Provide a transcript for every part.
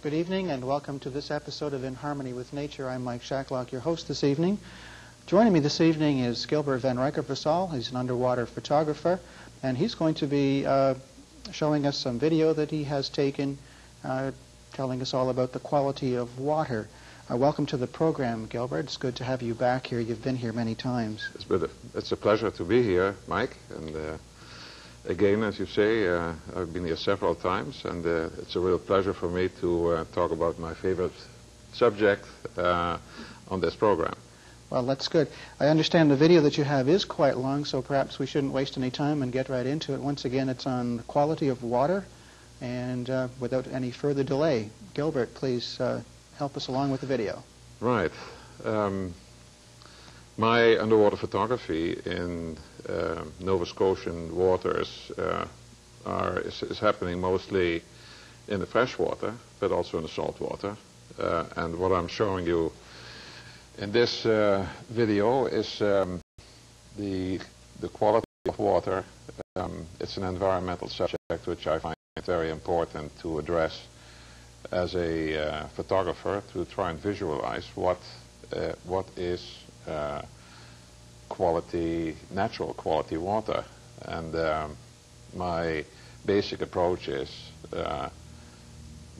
Good evening and welcome to this episode of In Harmony with Nature. I'm Mike Shacklock, your host this evening. Joining me this evening is Gilbert Van Rijker-Vassal. He's an underwater photographer, and he's going to be showing us some video that he has taken, telling us all about the quality of water. Welcome to the program, Gilbert. It's good to have you back here. You've been here many times. It's a pleasure to be here, Mike. And again, as you say, I've been here several times, and it's a real pleasure for me to talk about my favorite subject on this program. Well, that's good. I understand the video that you have is quite long, so perhaps we shouldn't waste any time and get right into it. Once again, it's on the quality of water, and without any further delay, Gilbert, please help us along with the video. Right. My underwater photography in Nova Scotian waters is happening mostly in the freshwater, but also in the saltwater. And what I'm showing you in this video is the quality of water. It's an environmental subject which I find very important to address as a photographer, to try and visualize what is natural quality water. And my basic approach is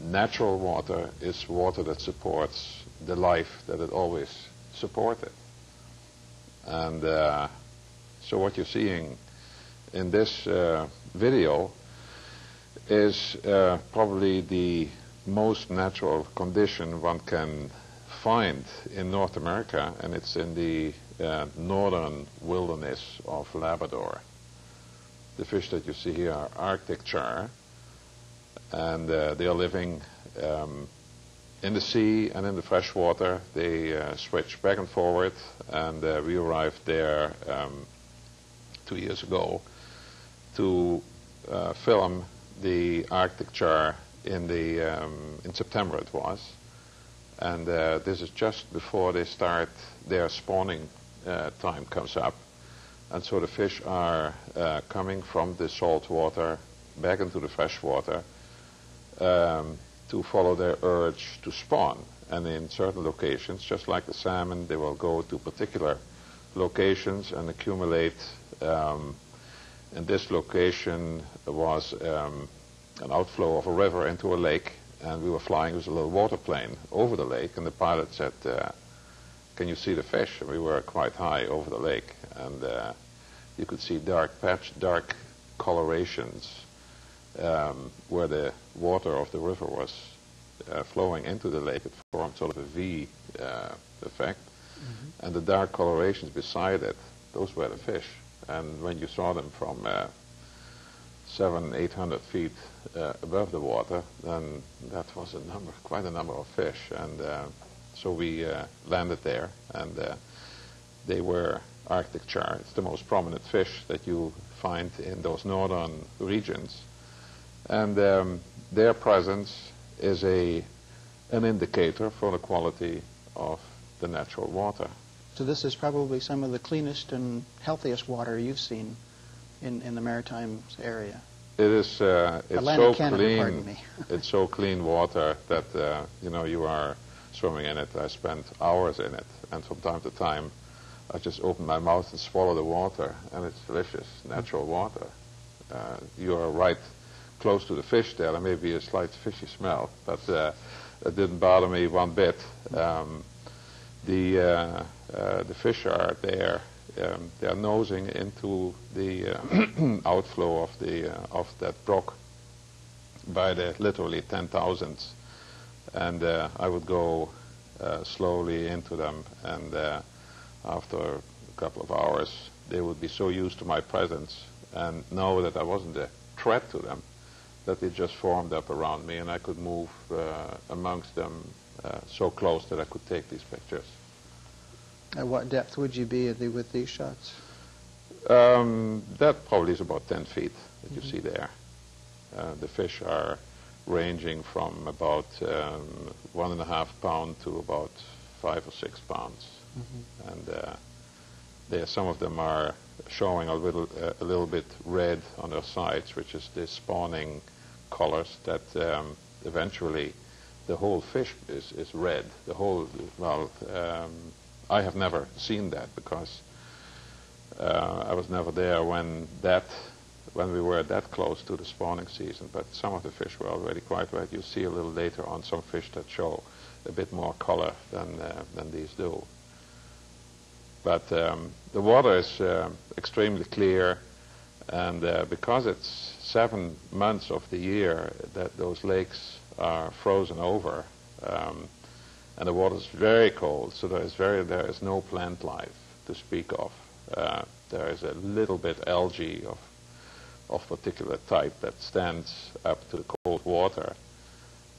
natural water is water that supports the life that it always supported. And so what you're seeing in this video is probably the most natural condition one can find in North America, and it's in the northern wilderness of Labrador. The fish that you see here are Arctic char, and they are living in the sea and in the freshwater. They switch back and forward, and we arrived there 2 years ago to film the Arctic char in September it was. And this is just before they start their spawning time comes up. And so the fish are coming from the salt water back into the fresh water to follow their urge to spawn. And in certain locations, just like the salmon, they will go to particular locations and accumulate. And this location was an outflow of a river into a lake, and we were flying with a little water plane over the lake, and the pilot said, can you see the fish? And we were quite high over the lake, and you could see dark colorations where the water of the river was flowing into the lake. It formed sort of a V effect, and the dark colorations beside it, those were the fish. And when you saw them from 700-800 feet above the water, then that was quite a number of fish. And so we landed there, and they were Arctic char. It's the most prominent fish that you find in those northern regions. And their presence is an indicator for the quality of the natural water. So this is probably some of the cleanest and healthiest water you've seen in the maritime area. It is. It's so clean. Pardon me. It's so clean water that you are swimming in it. I spent hours in it, and from time to time, I just open my mouth and swallow the water, and it's delicious, natural water. You are right close to the fish there. There may be a slight fishy smell, but it didn't bother me one bit. The fish are there. They are nosing into the outflow of that brook by the literally 10,000s, and I would go slowly into them, and after a couple of hours they would be so used to my presence and know that I wasn't a threat to them that they just formed up around me, and I could move amongst them so close that I could take these pictures. At what depth would you be with these shots? That probably is about 10 feet that you see there. The fish are ranging from about 1.5 pounds to about 5 or 6 pounds. And some of them are showing a little bit red on their sides, which is the spawning colors that eventually the whole fish is red. The whole, well, I have never seen that because I was never there when we were that close to the spawning season, but some of the fish were already quite red. You see a little later on some fish that show a bit more color than these do. But the water is extremely clear, and because it's 7 months of the year that those lakes are frozen over, and the water is very cold, so there is no plant life to speak of. There is a little bit algae of particular type that stands up to the cold water,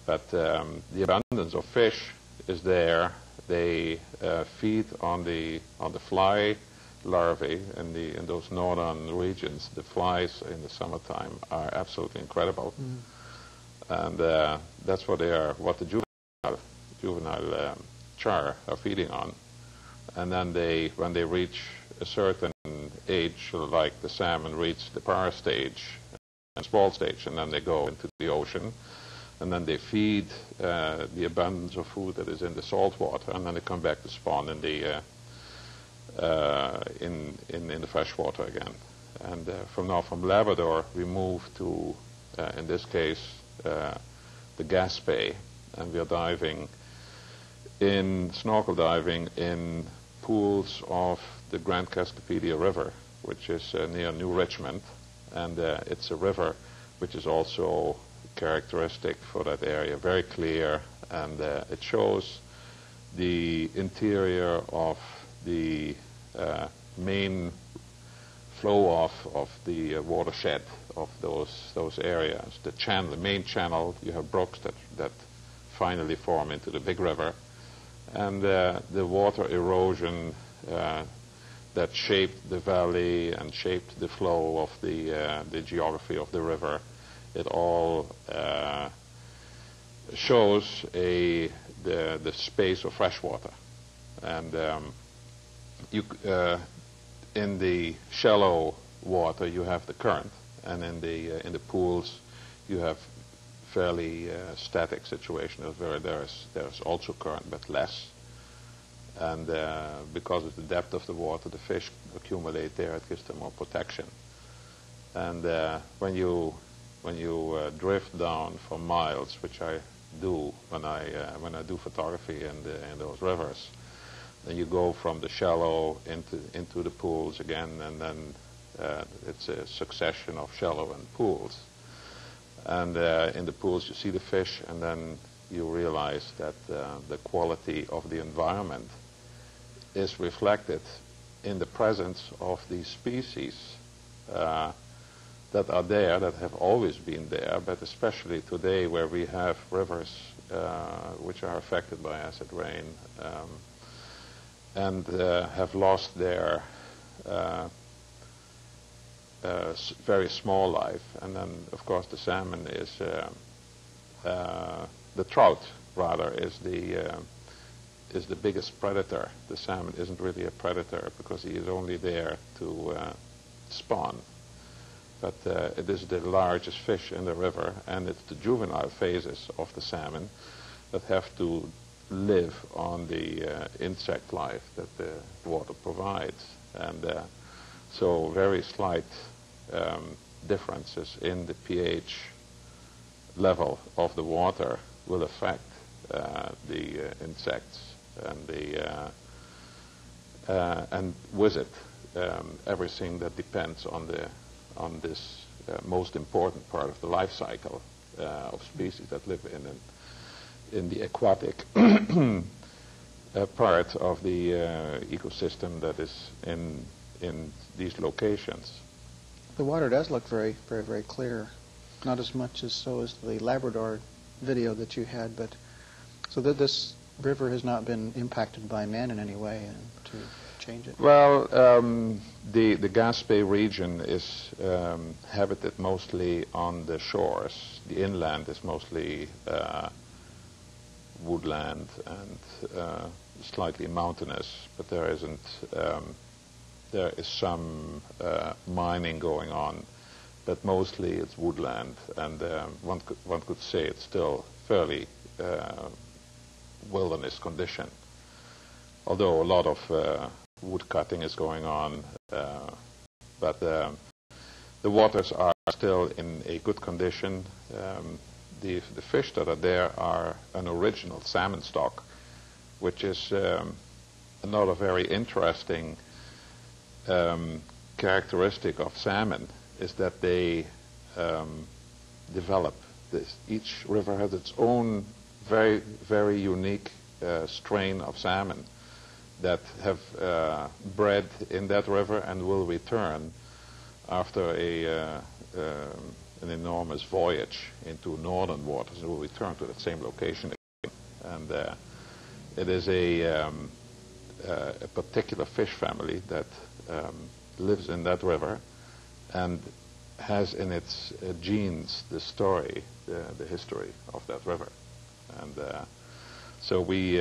but the abundance of fish is there. They feed on the fly larvae in those northern regions. The flies in the summertime are absolutely incredible, and that's what the juvenile char are feeding on. And then when they reach a certain age, like the salmon reach the parr stage and spawn stage, and then they go into the ocean, and then they feed the abundance of food that is in the salt water, and then they come back to spawn in the fresh water again. And from Labrador we move to, in this case, the Gaspé, and we are snorkel diving in pools of the Grand Cascapedia River, which is near New Richmond, and it's a river which is also characteristic for that area, very clear, and it shows the interior of the main flow off of the watershed of those areas. The main channel, you have brooks that finally form into the big river, and the water erosion that shaped the valley and shaped the flow of the geography of the river. It all shows the space of fresh water, and in the shallow water you have the current, and in the pools you have fairly static situation where there's also current but less, and because of the depth of the water, the fish accumulate there. It gives them more protection, and when you drift down for miles, which I do when I do photography in those rivers, then you go from the shallow into the pools again, and then it's a succession of shallow and pools. And in the pools you see the fish, and then you realize that the quality of the environment is reflected in the presence of these species that are there, that have always been there, but especially today where we have rivers which are affected by acid rain and have lost their very small life. And then of course the salmon is the trout rather is the biggest predator. The salmon isn't really a predator because he is only there to spawn, but it is the largest fish in the river, and it's the juvenile phases of the salmon that have to live on the insect life that the water provides. And so very slight differences in the pH level of the water will affect the insects, and with it everything that depends on this most important part of the life cycle of species that live in the aquatic part of the ecosystem that is in these locations. The water does look very, very, very clear. Not as much as the Labrador video that you had, but so that this river has not been impacted by man in any way to change it. Well, the Gaspé region is habited mostly on the shores. The inland is mostly woodland and slightly mountainous, but there is some mining going on, but mostly it's woodland, and one could say it's still fairly wilderness condition. Although a lot of wood cutting is going on, but the waters are still in a good condition. The fish that are there are an original salmon stock, which is another very interesting characteristic of salmon, is that they develop this. Each river has its own very, very unique strain of salmon that have bred in that river and will return after an enormous voyage into northern waters. It will return to that same location again. And it is a particular fish family that lives in that river and has in its genes the story, the history of that river. And so we,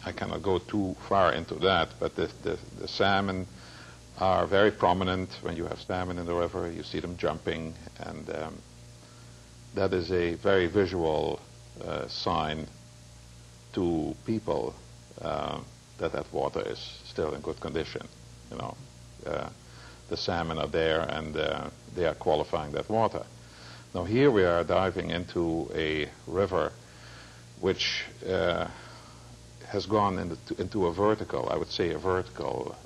I cannot go too far into that, but the salmon are very prominent. When you have salmon in the river, you see them jumping, and that is a very visual sign to people that water is still in good condition. You know, the salmon are there, and they are qualifying that water. Now here we are diving into a river which has gone into a vertical, I would say a vertical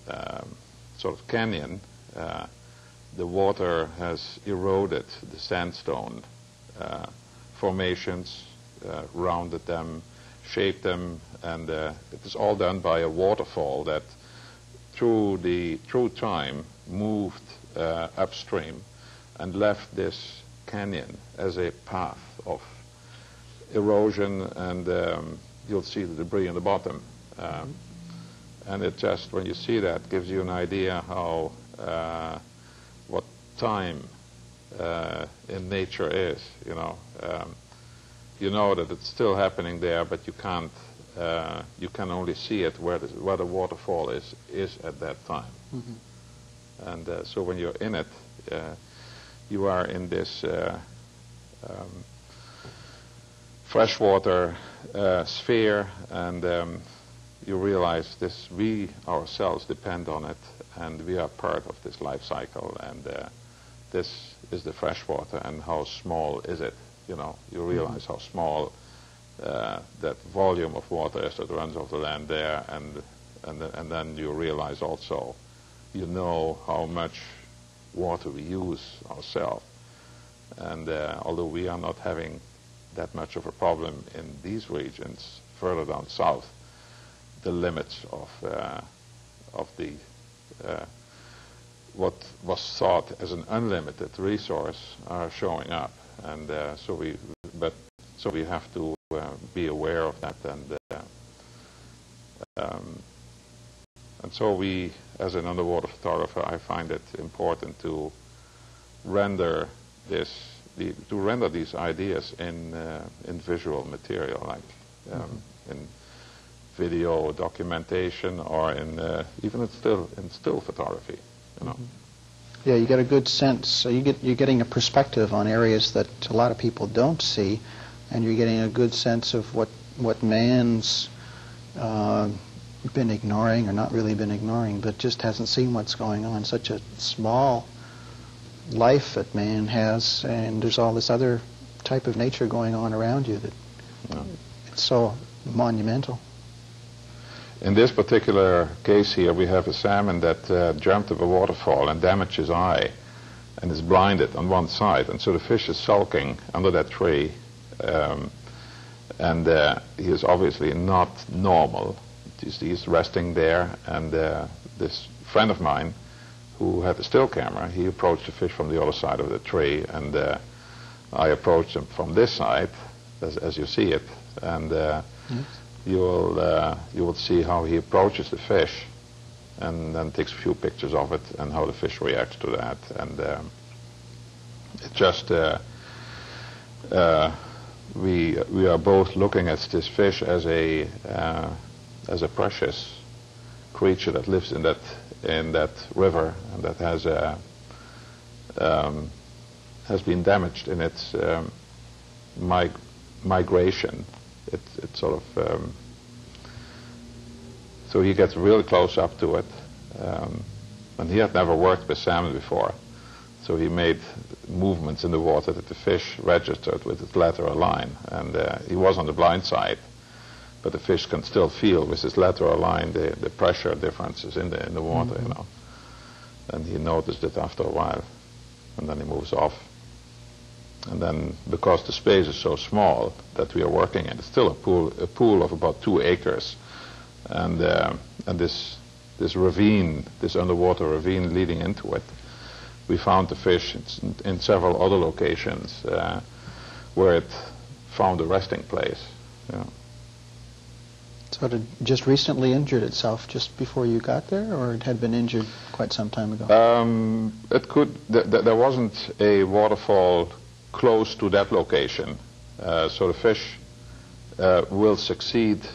sort of canyon. The water has eroded the sandstone formations, rounded them, shaped them, and it is all done by a waterfall that through time moved upstream and left this canyon as a path of erosion, and you'll see the debris in the bottom. And it just, when you see that, gives you an idea how what time in nature is. You know that it's still happening there, but you can't. You can only see it where the waterfall is at that time. And so when you're in it, you are in this freshwater sphere, and you realize this. We ourselves depend on it, and we are part of this life cycle. And this is the freshwater, and how small is it? You realize how small that volume of water is that runs off the land there, and then you realize also, how much water we use ourselves. And although we are not having that much of a problem in these regions, further down south, the limits of the what was thought as an unlimited resource are showing up, and so we have to be aware of that, and so we, as an underwater photographer, I find it important to render these ideas in visual material, like in video documentation, or in even in still photography. Yeah, you get a good sense. You're getting a perspective on areas that a lot of people don't see, and you're getting a good sense of what man's been ignoring, or not really been ignoring, but just hasn't seen what's going on. Such a small life that man has, and there's all this other type of nature going on around you that it's so monumental. In this particular case here, we have a salmon that jumped up a waterfall and damaged his eye and is blinded on one side, and so the fish is sulking under that tree, and he is obviously not normal. He's resting there, and this friend of mine who had a still camera, he approached the fish from the other side of the tree, and I approached him from this side, as you see it, and you will see how he approaches the fish, and then takes a few pictures of it, and how the fish reacts to that, and it just we are both looking at this fish as a precious creature that lives in that river, and that has been damaged in its migration. It sort of so he gets really close up to it, and he had never worked with salmon before, so he made movements in the water that the fish registered with its lateral line, and he was on the blind side, but the fish can still feel with his lateral line the pressure differences in the water, you know, and he noticed it after a while, and then he moves off. And then, because the space is so small that we are working in, it's still a pool of about 2 acres, and this ravine, this underwater ravine leading into it, we found the fish in several other locations where it found a resting place. You know. So it had just recently injured itself just before you got there, or it had been injured quite some time ago? It could. There wasn't a waterfall close to that location, so the fish will succeed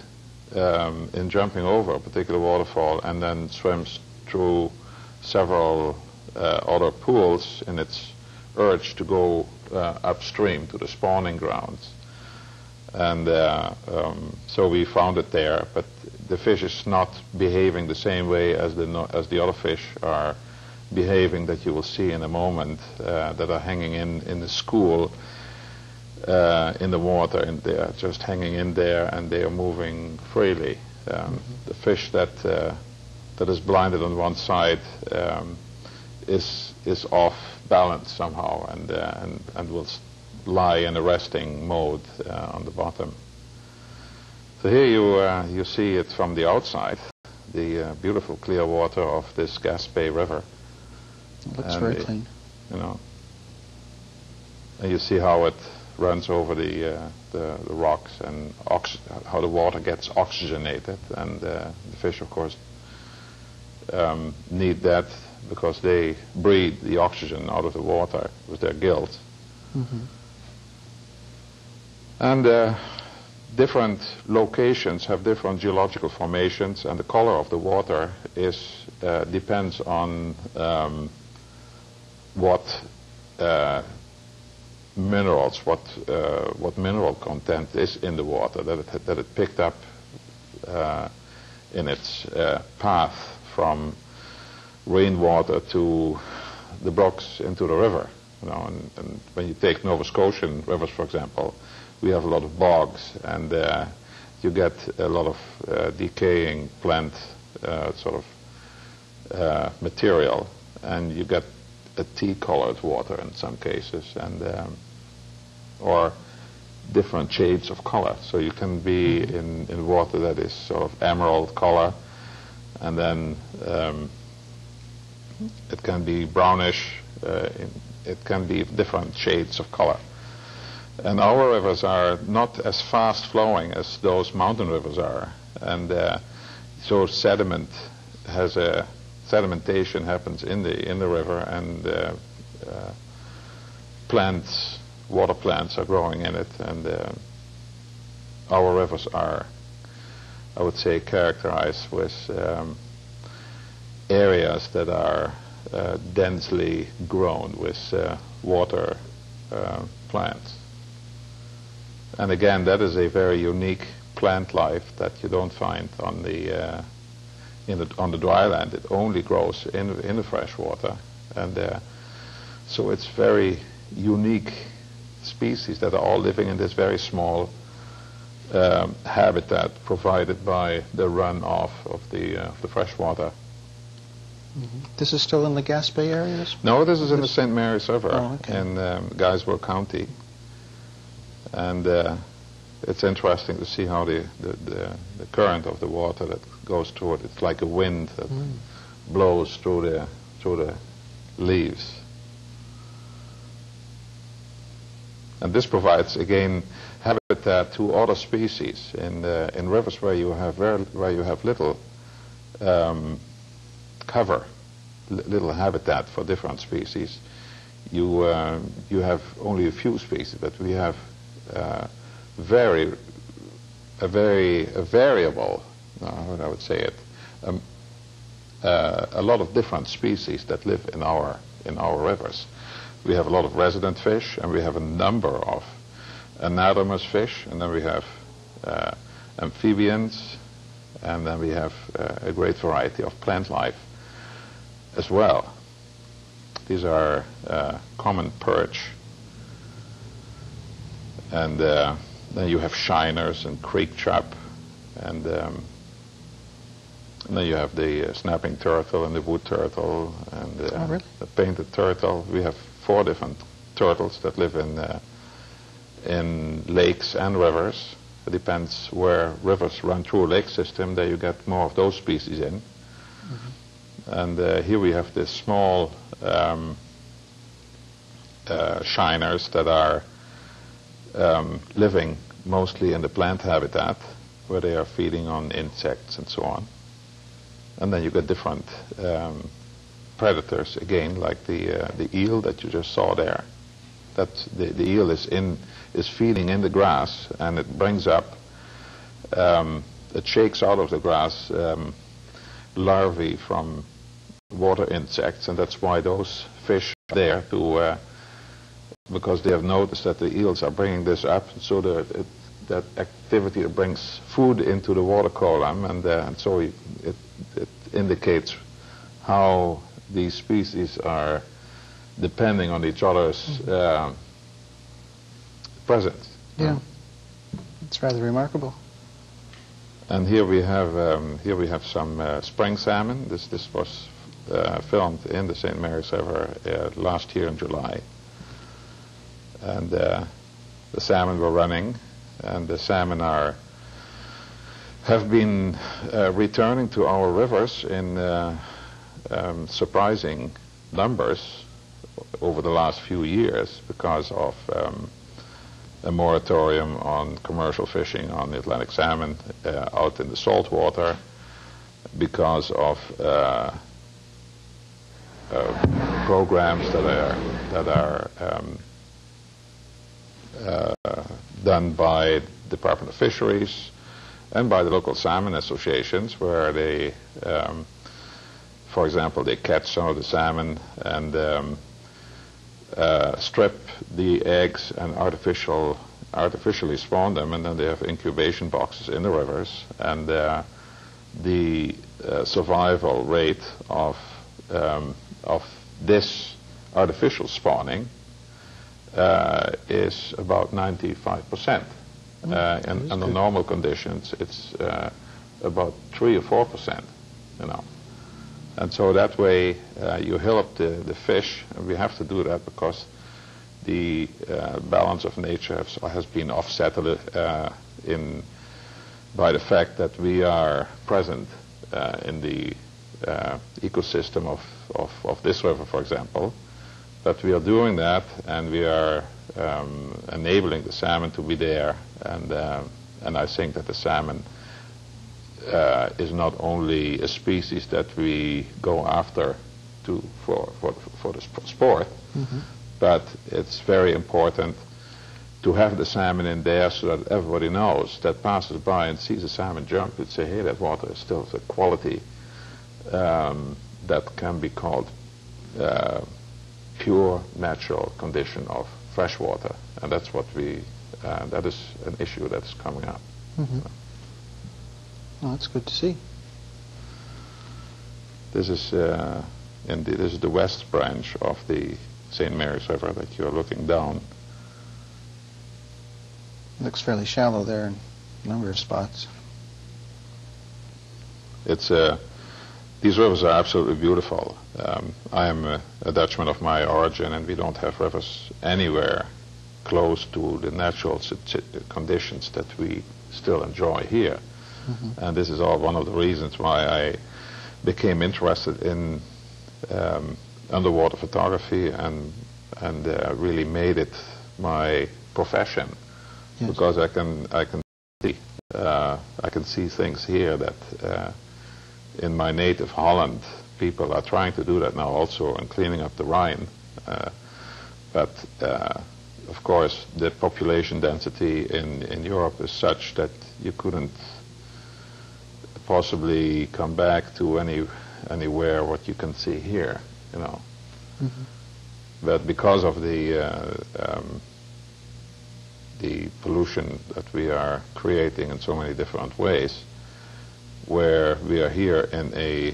in jumping over a particular waterfall and then swims through several other pools in its urge to go upstream to the spawning grounds. And so we found it there, but the fish is not behaving the same way as the other fish are behaving that you will see in a moment, that are hanging in the school in the water, and they are just hanging in there and they are moving freely. The fish that is blinded on one side is off balance somehow, and will lie in a resting mode on the bottom. So here you see it from the outside, the beautiful clear water of this Gaspé River. It looks very clean. You know, and you see how it runs over the rocks, and how the water gets oxygenated, and the fish, of course, need that because they breathe the oxygen out of the water with their gills. And different locations have different geological formations, and the color of the water depends on what minerals, what mineral content is in the water that it picked up in its path from rainwater to the brooks into the river. You know, and when you take Nova Scotian rivers, for example, we have a lot of bogs, and you get a lot of decaying plant sort of material, and you get a tea-colored water in some cases, and or different shades of color. So you can be in water that is sort of emerald color, and then it can be brownish. It can be different shades of color. And our rivers are not as fast flowing as those mountain rivers are, and so sedimentation happens in the river, and water plants are growing in it, and our rivers are, I would say, characterized with areas that are densely grown with water plants. And again, that is a very unique plant life that you don't find on the dry land. It only grows in the fresh water, and so it's very unique species that are all living in this very small habitat provided by the runoff of the fresh water. This is still in the Gaspé areas? No, this is in the St. Mary's River in Guysborough County. And it's interesting to see how the current of the water that goes through it, it's like a wind that blows through the leaves. And this provides, again, habitat to other species in rivers where you have little cover, little habitat for different species. You have only a few species, but we have a variable, how I would say it, a lot of different species that live in our rivers. We have a lot of resident fish, and we have a number of anadromous fish, and then we have amphibians, and then we have a great variety of plant life as well. These are common perch, and then you have shiners and creek chub, and then you have the snapping turtle and the wood turtle and really? the painted turtle. We have 4 different turtles that live in lakes and rivers. It depends where rivers run through a lake system, there you get more of those species in. And here we have this small shiners that are living mostly in the plant habitat, where they are feeding on insects and so on. And then you get different predators again, like the eel that you just saw there. That the eel is feeding in the grass, and it brings up, it shakes out of the grass larvae from water insects, and that's why those fish are there to, because they have noticed that the eels are bringing this up, so that activity brings food into the water column, and so it indicates how these species are depending on each other's presence. Yeah, it's rather remarkable. And here we have some spring salmon. This was filmed in the St. Mary's River last year in July, and the salmon were running, and the salmon have been returning to our rivers in surprising numbers over the last few years because of a moratorium on commercial fishing on the Atlantic salmon out in the salt water, because of programs that are done by Department of Fisheries and by the local salmon associations, where they, for example, they catch some of the salmon and strip the eggs and artificially spawn them, and then they have incubation boxes in the rivers, and the survival rate of this artificial spawning is about 95%. And under normal conditions, it's about 3 or 4%, you know. And so that way you help the fish, and we have to do that because the balance of nature has been offset by the fact that we are present in the ecosystem of this river, for example. But we are doing that, and we are enabling the salmon to be there, and I think that the salmon is not only a species that we go after for the sport, but it's very important to have the salmon in there so that everybody knows that passes by and sees a salmon jump and say, hey, that water is still of a quality that can be called pure natural condition of fresh water, and that's what that is an issue that's coming up. Well, that's good to see. This is this is the west branch of the St. Mary's River that you're looking down. It looks fairly shallow there in a number of spots. It's these rivers are absolutely beautiful. I am a Dutchman of my origin, and we don't have rivers anywhere close to the natural conditions that we still enjoy here. And this is all one of the reasons why I became interested in underwater photography and really made it my profession. Yes. Because I can see things here that in my native Holland people are trying to do that now also, and cleaning up the Rhine. But of course the population density in Europe is such that you couldn't possibly come back to anywhere what you can see here, you know. the pollution that we are creating in so many different ways, where we are here in a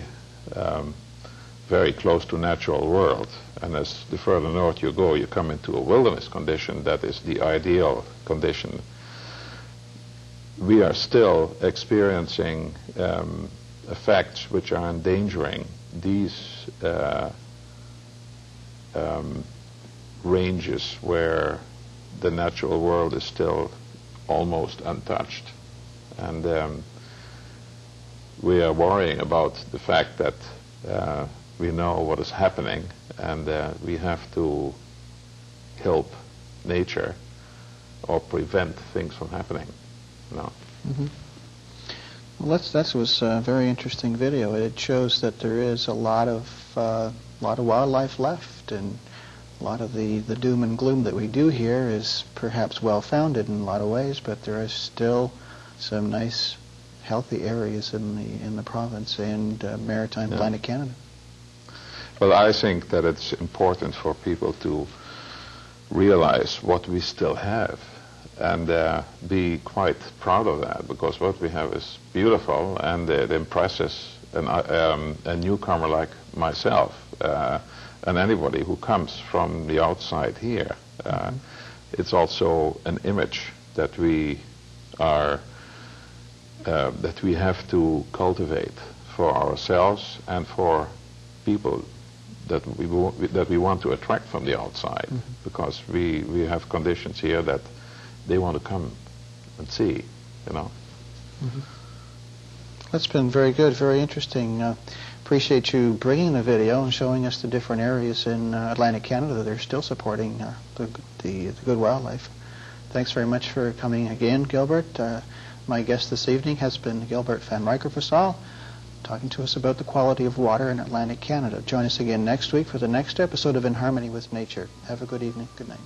very close to natural world. And as the further north you go, you come into a wilderness condition that is the ideal condition. We are still experiencing effects which are endangering these ranges where the natural world is still almost untouched. And we are worrying about the fact that we know what is happening, and we have to help nature or prevent things from happening. No. Mm-hmm. Well, that was a very interesting video. It shows that there is a lot of wildlife left, and a lot of the doom and gloom that we do here is perhaps well-founded in a lot of ways, but there are still some nice, healthy areas in the province and maritime Atlantic Canada. Well, I think that it's important for people to realize what we still have and be quite proud of that, because what we have is beautiful, and it impresses a newcomer like myself and anybody who comes from the outside here. It's also an image that we are that we have to cultivate for ourselves and for people that we want to attract from the outside, because we have conditions here that they want to come and see, you know. That's been very good, very interesting. Appreciate you bringing the video and showing us the different areas in Atlantic Canada that are still supporting the good wildlife. Thanks very much for coming again, Gilbert. My guest this evening has been Gilbert Van Rijker-Vassaal, talking to us about the quality of water in Atlantic Canada. Join us again next week for the next episode of In Harmony with Nature. Have a good evening. Good night.